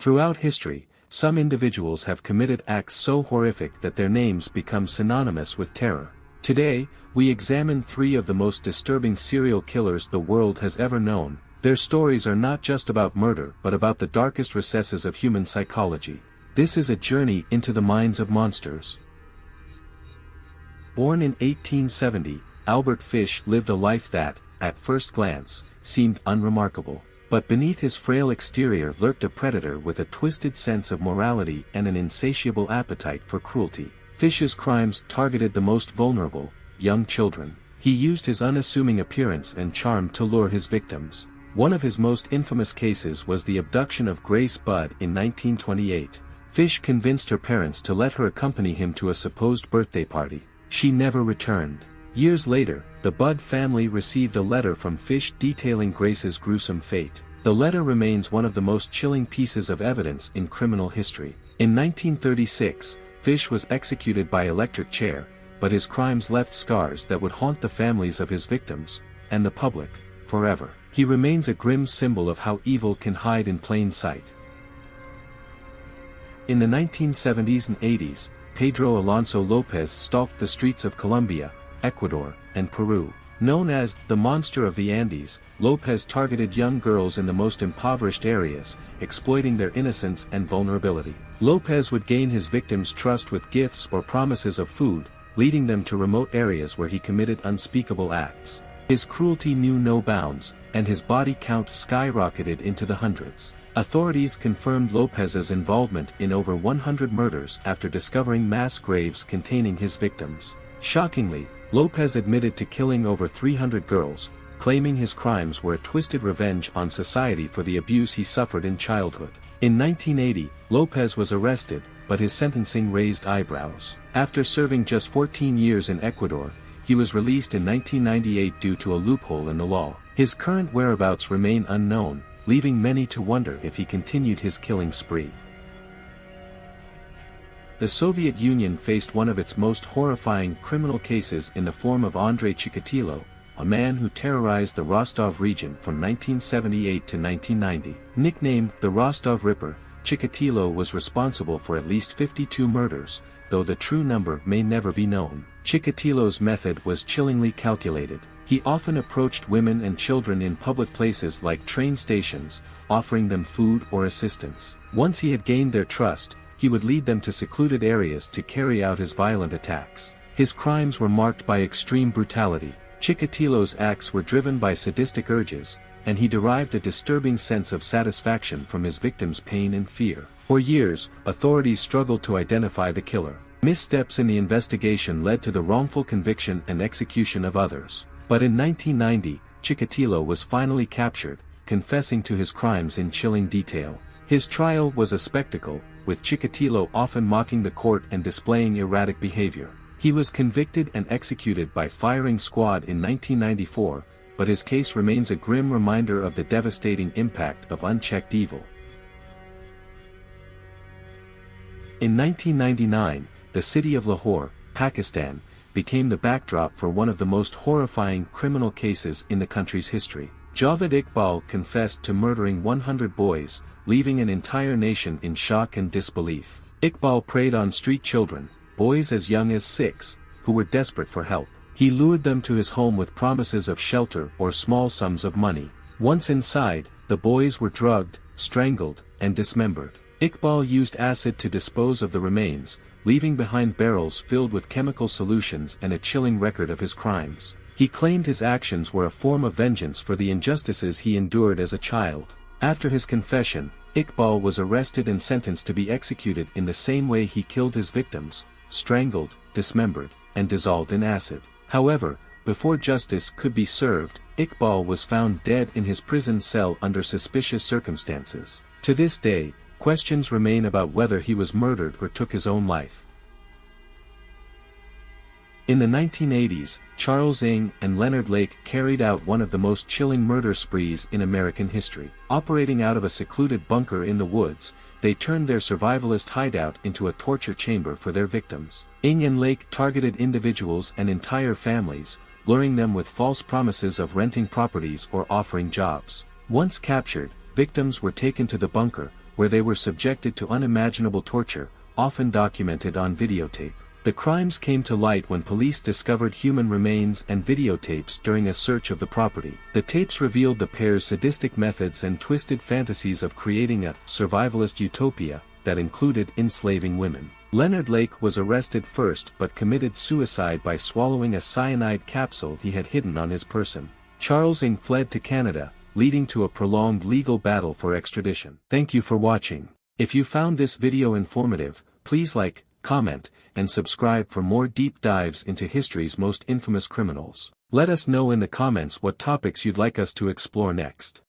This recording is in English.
Throughout history, some individuals have committed acts so horrific that their names become synonymous with terror. Today, we examine 3 of the most disturbing serial killers the world has ever known. Their stories are not just about murder but about the darkest recesses of human psychology. This is a journey into the minds of monsters. Born in 1870, Albert Fish lived a life that, at first glance, seemed unremarkable. But beneath his frail exterior lurked a predator with a twisted sense of morality and an insatiable appetite for cruelty. Fish's crimes targeted the most vulnerable, young children. He used his unassuming appearance and charm to lure his victims. One of his most infamous cases was the abduction of Grace Budd in 1928. Fish convinced her parents to let her accompany him to a supposed birthday party. She never returned. Years later, the Budd family received a letter from Fish detailing Grace's gruesome fate. The letter remains one of the most chilling pieces of evidence in criminal history. In 1936, Fish was executed by electric chair, but his crimes left scars that would haunt the families of his victims, and the public, forever. He remains a grim symbol of how evil can hide in plain sight. In the 1970s and 80s, Pedro Alonso Lopez stalked the streets of Colombia, Ecuador, and Peru. Known as the Monster of the Andes, Lopez targeted young girls in the most impoverished areas, exploiting their innocence and vulnerability. Lopez would gain his victims' trust with gifts or promises of food, leading them to remote areas where he committed unspeakable acts. His cruelty knew no bounds, and his body count skyrocketed into the hundreds. Authorities confirmed Lopez's involvement in over 100 murders after discovering mass graves containing his victims. Shockingly, Lopez admitted to killing over 300 girls, claiming his crimes were a twisted revenge on society for the abuse he suffered in childhood. In 1980, Lopez was arrested, but his sentencing raised eyebrows. After serving just 14 years in Ecuador, he was released in 1998 due to a loophole in the law. His current whereabouts remain unknown, leaving many to wonder if he continued his killing spree. The Soviet Union faced one of its most horrifying criminal cases in the form of Andrei Chikatilo, a man who terrorized the Rostov region from 1978 to 1990. Nicknamed the Rostov Ripper, Chikatilo was responsible for at least 52 murders, though the true number may never be known. Chikatilo's method was chillingly calculated. He often approached women and children in public places like train stations, offering them food or assistance. Once he had gained their trust, he would lead them to secluded areas to carry out his violent attacks. His crimes were marked by extreme brutality. Chikatilo's acts were driven by sadistic urges, and he derived a disturbing sense of satisfaction from his victims' pain and fear. For years, authorities struggled to identify the killer. Missteps in the investigation led to the wrongful conviction and execution of others. But in 1990, Chikatilo was finally captured, confessing to his crimes in chilling detail. His trial was a spectacle, with Chikatilo often mocking the court and displaying erratic behavior. He was convicted and executed by firing squad in 1994, but his case remains a grim reminder of the devastating impact of unchecked evil. In 1999, the city of Lahore, Pakistan, became the backdrop for one of the most horrifying criminal cases in the country's history. Javed Iqbal confessed to murdering 100 boys, leaving an entire nation in shock and disbelief. Iqbal preyed on street children, boys as young as 6, who were desperate for help. He lured them to his home with promises of shelter or small sums of money. Once inside, the boys were drugged, strangled, and dismembered. Iqbal used acid to dispose of the remains, leaving behind barrels filled with chemical solutions and a chilling record of his crimes. He claimed his actions were a form of vengeance for the injustices he endured as a child. After his confession, Iqbal was arrested and sentenced to be executed in the same way he killed his victims, strangled, dismembered, and dissolved in acid. However, before justice could be served, Iqbal was found dead in his prison cell under suspicious circumstances. To this day, questions remain about whether he was murdered or took his own life. In the 1980s, Charles Ng and Leonard Lake carried out one of the most chilling murder sprees in American history. Operating out of a secluded bunker in the woods, they turned their survivalist hideout into a torture chamber for their victims. Ng and Lake targeted individuals and entire families, luring them with false promises of renting properties or offering jobs. Once captured, victims were taken to the bunker, where they were subjected to unimaginable torture, often documented on videotape. The crimes came to light when police discovered human remains and videotapes during a search of the property. The tapes revealed the pair's sadistic methods and twisted fantasies of creating a survivalist utopia that included enslaving women. Leonard Lake was arrested first but committed suicide by swallowing a cyanide capsule he had hidden on his person. Charles Ng fled to Canada, leading to a prolonged legal battle for extradition. Thank you for watching. If you found this video informative, please like, comment, and subscribe for more deep dives into history's most infamous criminals. Let us know in the comments what topics you'd like us to explore next.